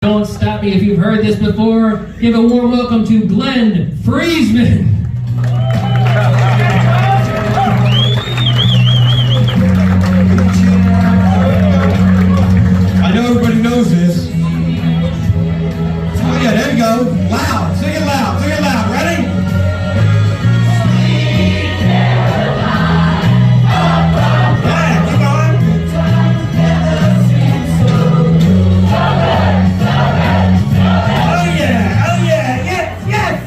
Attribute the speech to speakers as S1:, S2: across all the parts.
S1: Don't stop me if you've heard this before. Give a warm welcome to Glenn Friesman.
S2: I know everybody knows this. Oh yeah, there you go. Loud. Sing it loud. Sing it loud. Ready? Yeah, keep on. Oh yeah. Oh yeah. Yes. Yes.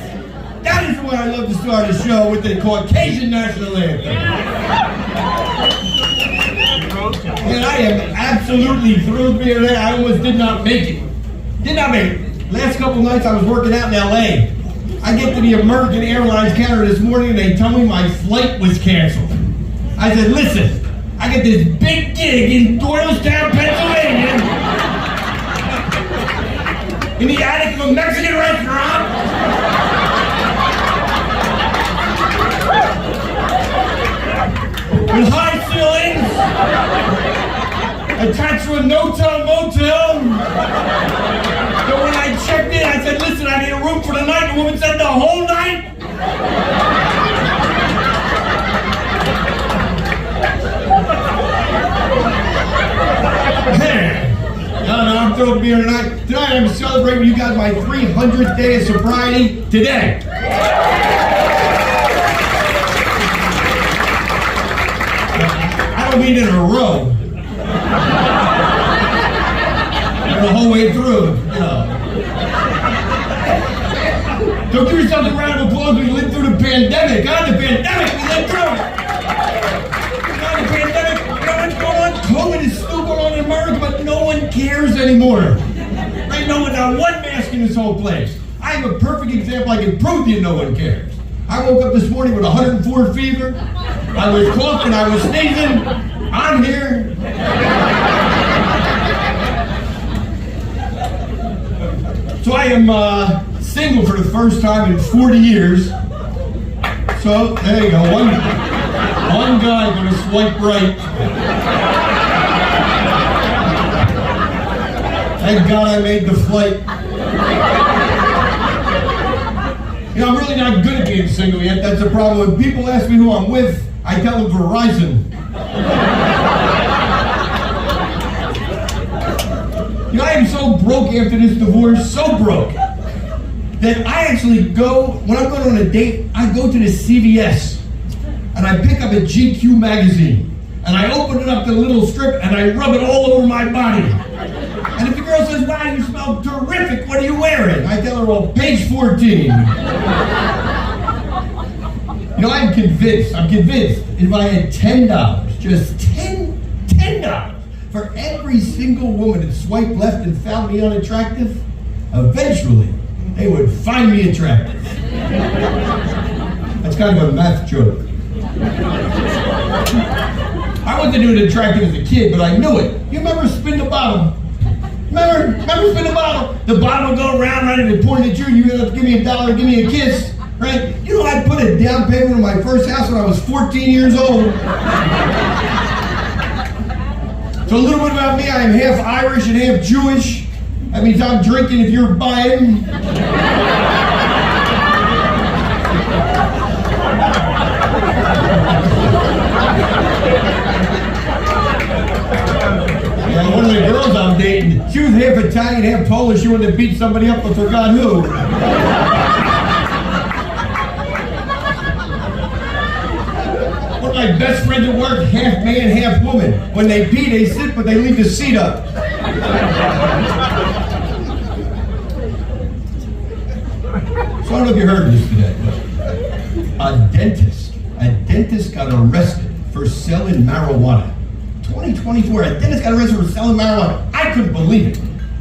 S2: That is the way I love to start a show, with the Caucasian national anthem. And I am absolutely thrilled to be here today. I almost did not make it. Last couple nights I was working out in LA. I get to the American Airlines counter this morning and they tell me my flight was canceled. I said, listen, I get this big gig in Doylestown, Pennsylvania, in the attic of a Mexican restaurant. With high ceilings, attached to a no-tell motel. So when I checked in, I said, listen, I need a room for the night. The woman said, the whole night? No, I'm thrilled to be here tonight. Tonight I'm celebrating with you guys my 300th day of sobriety today. I don't mean in a row. The whole way through, you know. So give yourself a round of applause. We lived through the pandemic. The pandemic, we lived through it. The pandemic, you know what's going on? COVID is still going on in America, but no one cares anymore. Right? No one, not one mask in this whole place. I have a perfect example. I can prove to you no one cares. I woke up this morning with 104 fever. I was coughing, I was sneezing. I'm here. So I am single for the first time in 40 years. So there you go. One guy gonna swipe right. Thank God I made the flight. You know, I'm really not good at being single yet. That's the problem. When people ask me who I'm with, I tell them Verizon. You know, I am so broke after this divorce, so broke, that I actually go, when I'm going on a date, I go to the CVS and I pick up a GQ magazine and I open it up to the little strip and I rub it all over my body. And if the girl says, wow, you smell terrific, what are you wearing? I tell her, well, page 14. You know, I'm convinced if I had $10, just $10, for every single woman that swiped left and found me unattractive, eventually they would find me attractive. That's kind of a math joke. I wasn't doing it attractive as a kid, but I knew it. You remember Spin the Bottle? Remember Spin the Bottle? The bottle would go around, right, and it pointed at you, and you would have to give me $1, give me a kiss, right? You know, I put a down payment on my first house when I was 14 years old. So a little bit about me, I am half Irish and half Jewish. That means I'm drinking if you're buying. Yeah, one of the girls I'm dating, she was half Italian, half Polish. She wanted to beat somebody up, but forgot who. My best friend at work, half man, half woman. When they pee, they sit, but they leave the seat up. So I don't know if you heard this today, but a dentist got arrested for selling marijuana. 2024, a dentist got arrested for selling marijuana. I couldn't believe it.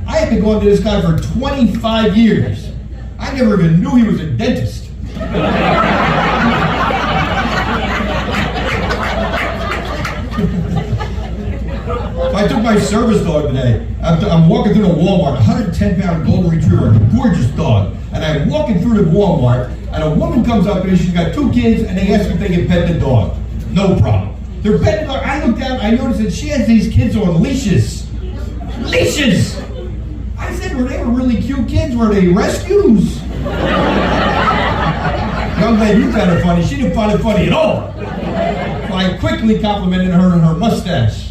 S2: I had been going to this guy for 25 years. I never even knew he was a dentist. I took my service dog today. I'm walking through the Walmart, 110-pound golden retriever, a gorgeous dog. And I'm walking through the Walmart, and a woman comes up to me, she's got 2 kids, and they ask if they can pet the dog. No problem. They're petting the dog. I look down, I noticed that she has these kids on leashes. Leashes! I said, kids? They were really cute kids. Were they rescues? Young lady, you found it funny. She didn't find it funny at all. So I quickly complimented her on her mustache.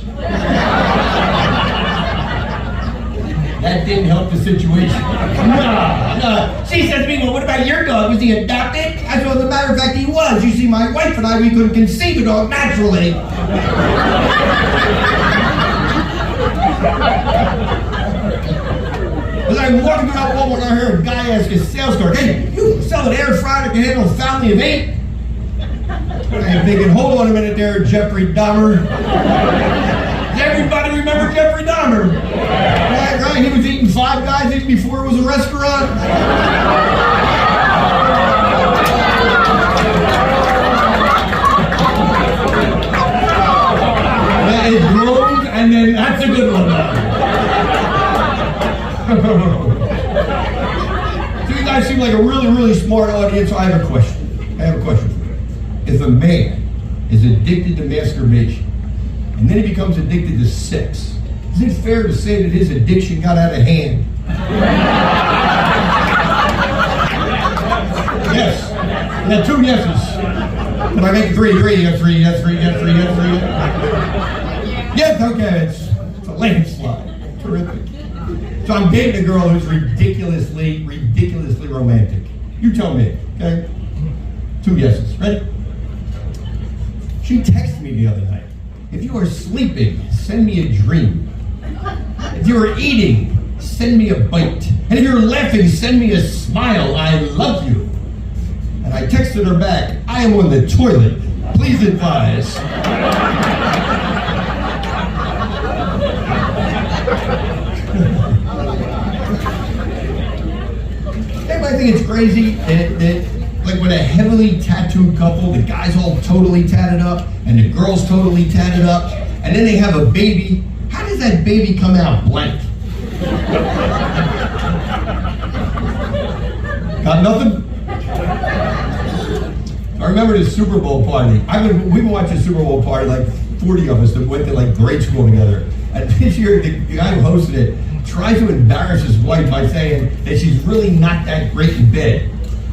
S2: That didn't help the situation. No. She said to me, well, what about your dog? Was he adopted? I said, well, as a matter of fact, he was. You see, my wife and I, we couldn't conceive a dog naturally. As I'm walking around Walmart, I hear a guy ask his sales clerk, hey, you sell an air fryer that can handle a family of 8? I'm thinking, hold on a minute there, Jeffrey Dahmer. Does everybody remember Jeffrey Dahmer? Right? He was eating Five Guys even before it was a restaurant. It grows, and then that's a good one now. So you guys seem like a really, really smart audience, so I have a question. For you. If a man is addicted to masturbation, and then he becomes addicted to sex, is it fair to say that his addiction got out of hand? Yes. I got 2 yeses. Can I make 3? 3, yes, 3, yes, 3, yes, 3, yes, 3, yes. Yes, okay, it's a landslide. Terrific. So I'm dating a girl who's ridiculously romantic. You tell me, okay? 2 yeses. Ready? She texted me the other night. If you are sleeping, send me a dream. If you are eating, send me a bite. And if you're laughing, send me a smile. I love you. And I texted her back, I am on the toilet. Please advise. Everybody think it's crazy that like with a heavily tattooed couple, the guy's all totally tatted up and the girl's totally tatted up, and then they have a baby. How does that baby come out blank? Got nothing? I remember the Super Bowl party. We've been watching the Super Bowl party, like 40 of us that went to like grade school together. And this year, the guy who hosted it tried to embarrass his wife by saying that she's really not that great in bed.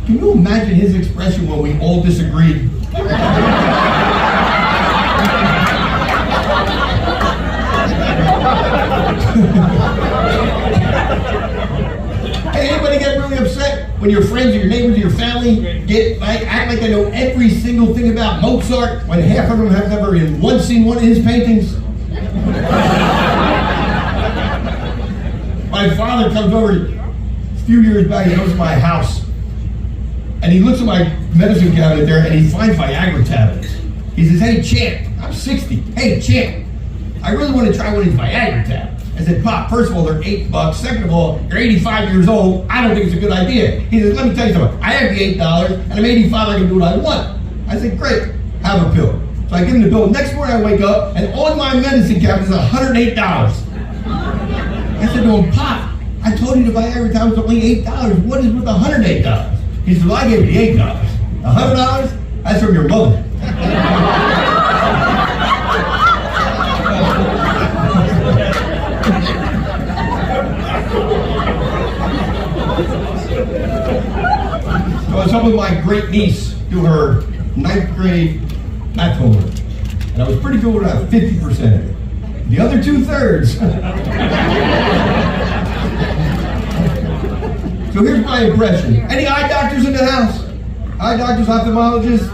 S2: Can you imagine his expression when we all disagreed? Hey, anybody get really upset when your friends or your neighbors or your family act like they know every single thing about Mozart when half of them have never in once seen one of his paintings? My father comes over a few years back, he goes to my house, and he looks at my medicine cabinet there, and he finds Viagra tablets. He says, hey, champ, I'm 60. Hey, champ, I really want to try one of these Viagra tablets. I said, Pop, first of all, they're $8. Second of all, you're 85 years old. I don't think it's a good idea. He says, let me tell you something. I have the $8, and I'm 85. I can do what I want. I said, great, have a pill. So I give him the bill. Next morning I wake up, and on my medicine cabinet is $108. I said to him, Pop, I told you the Viagra tablet was only $8. What is with the $108? He said, well, I gave you the $8. $100? That's from your mother. So I was helping my great niece do her 9th grade math homework. And I was pretty good with about 50% of it. The other 2/3. So here's my impression. Any eye doctors in the house? Eye doctors, ophthalmologists?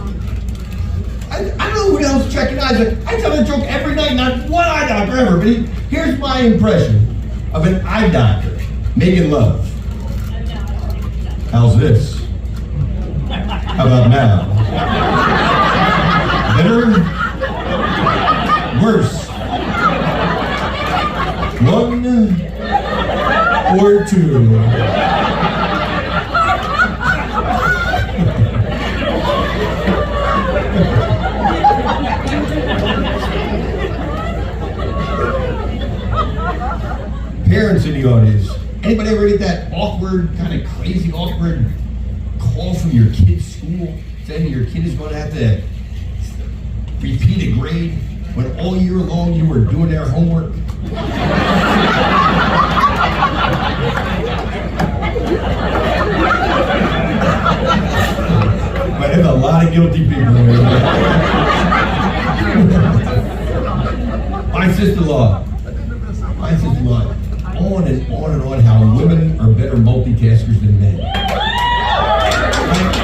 S2: I don't know who else checking eyes. I tell that joke every night, not one eye doctor ever. But here's my impression of an eye doctor making love. How's this? How about now? Better? Worse? 1 or 2? Parents in the audience, anybody ever get that awkward, kind of crazy, awkward call from your kid's school saying your kid is going to have to repeat a grade when all year long you were doing their homework? lot of guilty people. My sister-in-law, on and on how women are better multitaskers than men.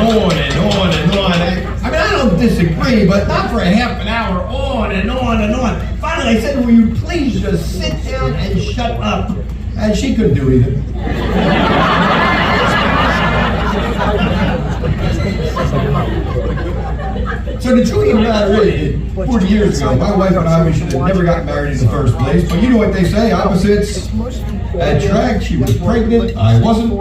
S2: On and on and on. I mean, I don't disagree, but not for a half an hour, on and on and on. Finally, I said, will you please just sit down and shut up? And she couldn't do either. So the truth of the matter is, 40 years ago, my wife and I, we should have never got married in the first place. But you know what they say, opposites attract. She was pregnant, I wasn't.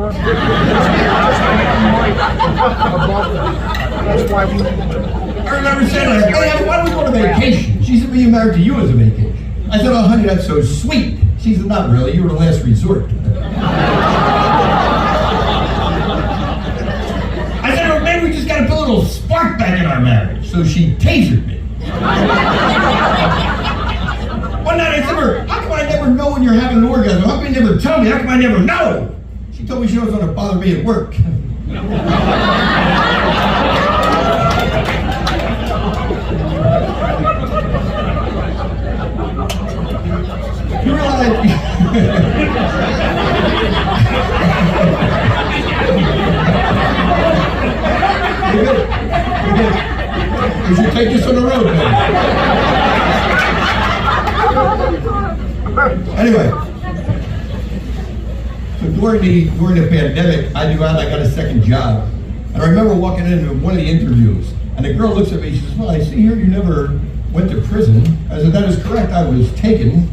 S2: I remember saying, like, hey, why don't we go on a vacation? She said, well, you married to you as a vacation. I said, oh, honey, that's so sweet. She said, not really, you were the last resort. I said, well, maybe we just got to put a little spark back in our marriage. So she tasered me. One night I said to her, how come I never know when you're having an orgasm? How come you never tell me? How come I never know? She told me she wasn't going to bother me at work. You realize... We should take this on the road, man. Anyway, so during the pandemic, I got a second job. And I remember walking into one of the interviews, and the girl looks at me, she says, well, I see here you never went to prison. I said, that is correct, I was taken.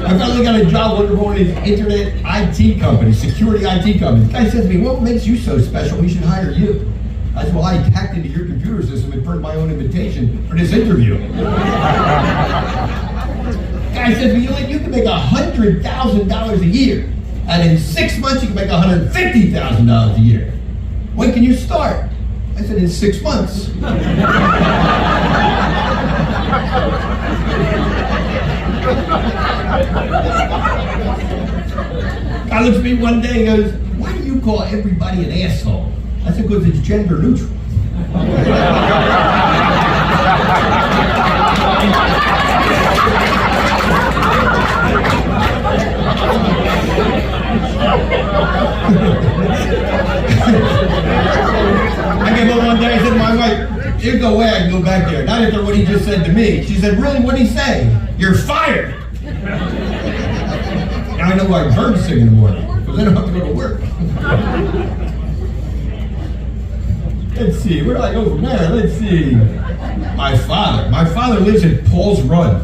S2: I finally got a job with one of these internet IT companies, security IT companies. The guy says to me, what makes you so special? We should hire you. I said, well, I hacked into your computer system and printed my own invitation for this interview. The guy says to me, you can make $100,000 a year. And in 6 months, you can make $150,000 a year. When can you start? I said, in 6 months. Guy looks at me one day and goes, why do you call everybody an asshole? I said, because it's gender neutral. I came home one day and said to my wife, there's no way I can go back there. Not after what he just said to me. She said, really, what'd he say? You're fired. Now I know why birds sing in the morning, because they don't have to go to work. Let's see, where do I go from there? Let's see. My father lives at Paul's Run,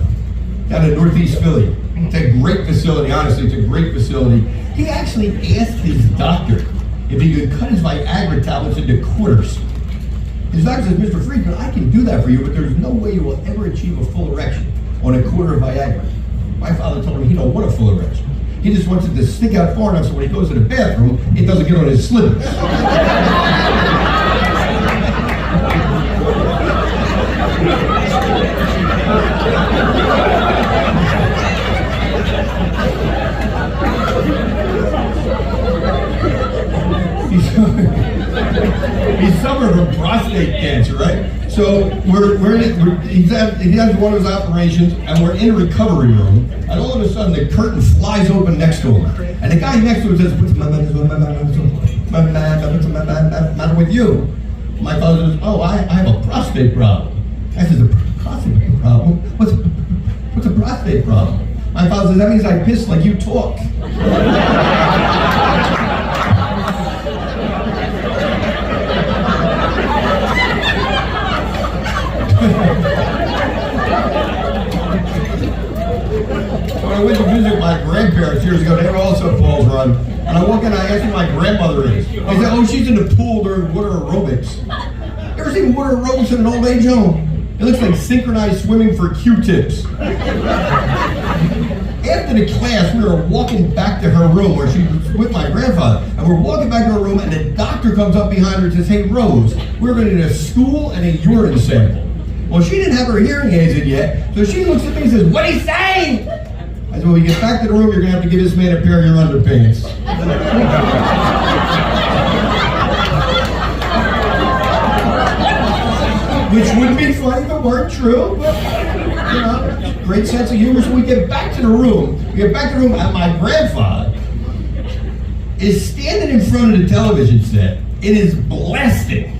S2: down in Northeast Philly. It's a great facility, honestly, it's a great facility. He actually asked his doctor if he could cut his Viagra tablets into quarters. His doctor says, Mr. Friedman, I can do that for you, but there's no way you will ever achieve a full erection on a quarter of Viagra. My father told him he don't want a full erection. He just wants it to stick out far enough so when he goes to the bathroom, it doesn't get on his slippers. He suffered from prostate cancer, right? So he has one of his operations, and we're in a recovery room, and all of a sudden the curtain flies open next to him, and the guy next to him says, "What's the matter with you?" My father says, "Oh, I have a prostate problem." I said, "A prostate problem? What's a prostate problem?" My father says, "That means I piss like you talk." So I went to visit my grandparents years ago. They were also at Paul's Run. And I walk in and I asked who my grandmother is. They said, oh, she's in the pool during water aerobics. You ever seen water aerobics in an old age home? It looks like synchronized swimming for Q-tips. After the class, we were walking back to her room where she was with my grandfather. And we're walking back to her room and the doctor comes up behind her and says, hey, Rose, we're going to need a stool and a urine sample. Well, she didn't have her hearing aids in yet, so she looks at me and says, what'd he say? I said, well, when you get back to the room, you're going to have to give this man a pair of your underpants. Which wouldn't be funny if it weren't true, but, you know, great sense of humor. So we get back to the room. And my grandfather is standing in front of the television set. It is blasted.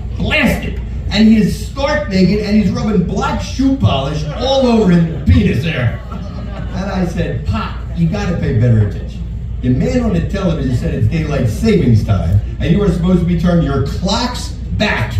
S2: And he is stark naked, and he's rubbing black shoe polish all over his penis there. And I said, Pop, you gotta pay better attention. The man on the television said it's daylight savings time, and you are supposed to be turning your clocks back.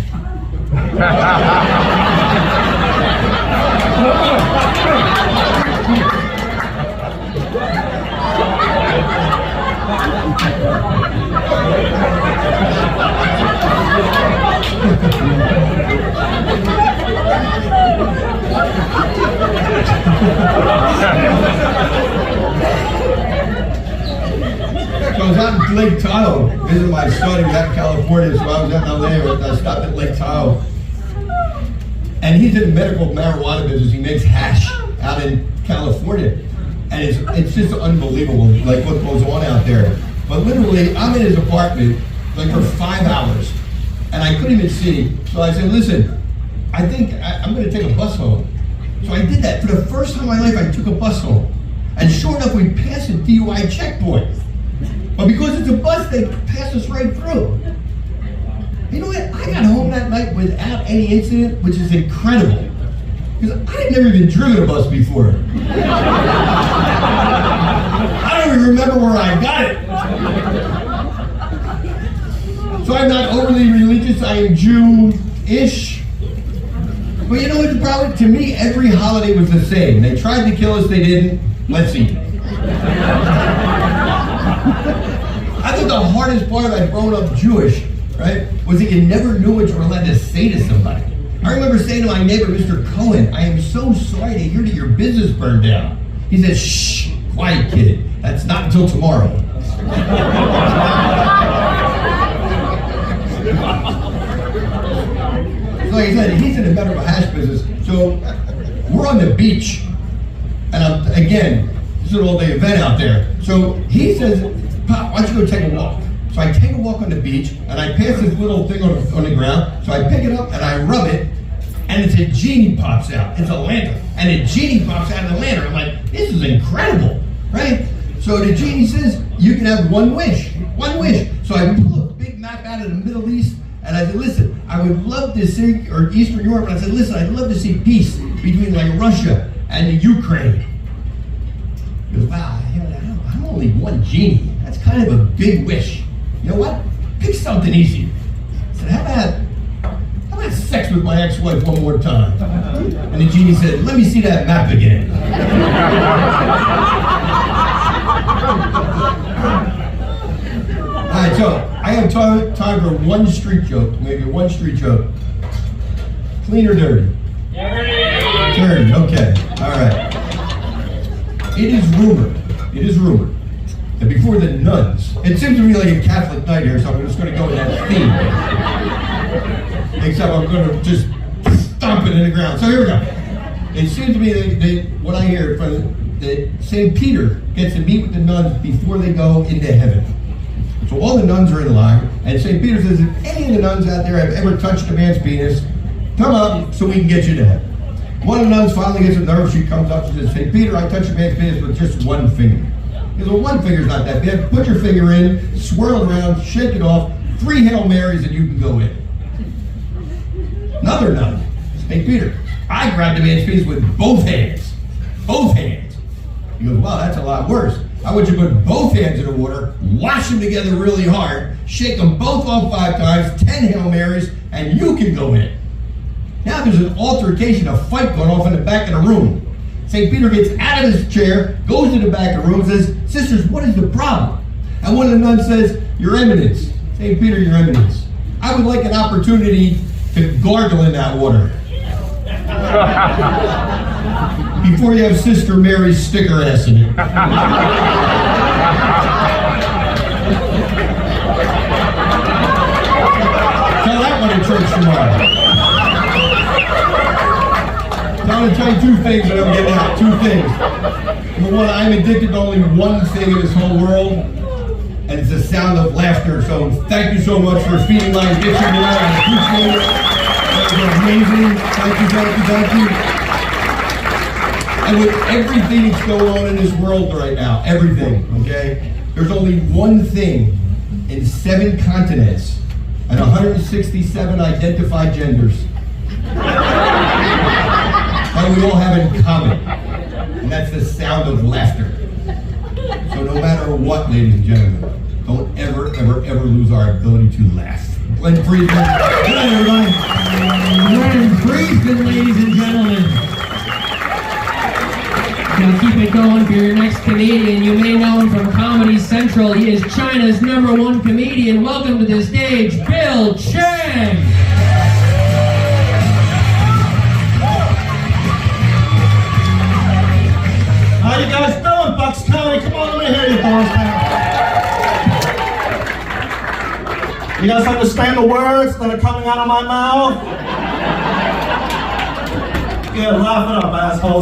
S2: So I was out in Lake Tahoe visiting my son. He was out in California, so I was out in LA. I stopped at Lake Tahoe. And he's in the medical marijuana business. He makes hash out in California. And it's just unbelievable, like what goes on out there. But literally, I'm in his apartment like for 5 hours. And I couldn't even see. So I said, listen, I think I'm going to take a bus home. So I did that. For the first time in my life, I took a bus home. And sure enough, we passed a DUI checkpoint. But because it's a bus, they passed us right through. You know what? I got home that night without any incident, which is incredible. Because I had never even driven a bus before. I don't even remember where I got it. So I'm not overly religious. I am Jew-ish. But you know what? Probably to me, every holiday was the same. They tried to kill us, they didn't. Let's eat. I thought the hardest part about growing up Jewish, right, was that you never knew what you were allowed to say to somebody. I remember saying to my neighbor, Mr. Cohen, I am so sorry to hear that your business burned down. He said, shh, quiet kid. That's not until tomorrow. So like I said, he's in the medical hash business. So we're on the beach. And again, this is an all-day event out there. So he says, Pop, why don't you go take a walk? So I take a walk on the beach, and I pass this little thing on the ground. So I pick it up, and I rub it, and it's a genie pops out. It's a lantern. And a genie pops out of the lantern. I'm like, this is incredible, right? So the genie says, you can have one wish. One wish. So I pull a big map out of the Middle East, and I said, listen, I would love to see, or Eastern Europe, and I said, listen, I'd love to see peace between like Russia and the Ukraine. He goes, wow, I'm only one genie. That's kind of a big wish. You know what? Pick something easy. I said, how about sex with my ex-wife one more time? And the genie said, let me see that map again. All right, so I have time for one street joke, maybe one street joke. Clean or dirty? Dirty, okay, all right. It is rumored that before the nuns, it seems to me like a Catholic night here, so I'm just going to go with that theme. Except I'm going to just stomp it in the ground. So here we go. It seems to me that what I hear from that St. Peter gets to meet with the nuns before they go into heaven. So all the nuns are in line, and St. Peter says, if any of the nuns out there have ever touched a man's penis, come up so we can get you to heaven. One of the nuns finally gets a nerve. She comes up and says, St. Peter, I touched a man's penis with just one finger. He goes, well, one finger's not that bad. Put your finger in, swirl it around, shake it off, 3 Hail Marys, and you can go in. Another nun, St. Peter, I grabbed a man's penis with both hands. Both hands. He goes, wow, that's a lot worse. I want you to put both hands in the water, wash them together really hard, shake them both off 5 times, 10 Hail Marys, and you can go in. Now there's an altercation, a fight going off in the back of the room. St. Peter gets out of his chair, goes to the back of the room, and says, sisters, what is the problem? And one of the nuns says, Your Eminence. St. Peter, Your Eminence, I would like an opportunity to gargle in that water. Before you have Sister Mary's sticker ass in it. Tell that one to church tomorrow. I'm going to tell you 2 things that I'm getting out. 2 things. Number 1, I'm addicted to only one thing in this whole world, and it's the sound of laughter. So thank you so much for feeding my addiction tonight. I appreciate it. That was amazing. Thank you. And with everything that's going on in this world right now, everything, okay? There's only one thing in 7 continents and 167 identified genders that we all have in common, and that's the sound of laughter. So no matter what, ladies and gentlemen, don't ever lose our ability to laugh. Glenn Friedman. Good night, everybody.
S1: Glenn Friedman, ladies and gentlemen. Now keep it going for your next comedian. You may know him from Comedy Central. He is China's #1 comedian. Welcome to the stage, Bill Chang.
S3: How you guys doing, Bucks County? Come on, let me hear you, boys. You guys understand the words that are coming out of my mouth? Yeah, laugh it up, assholes.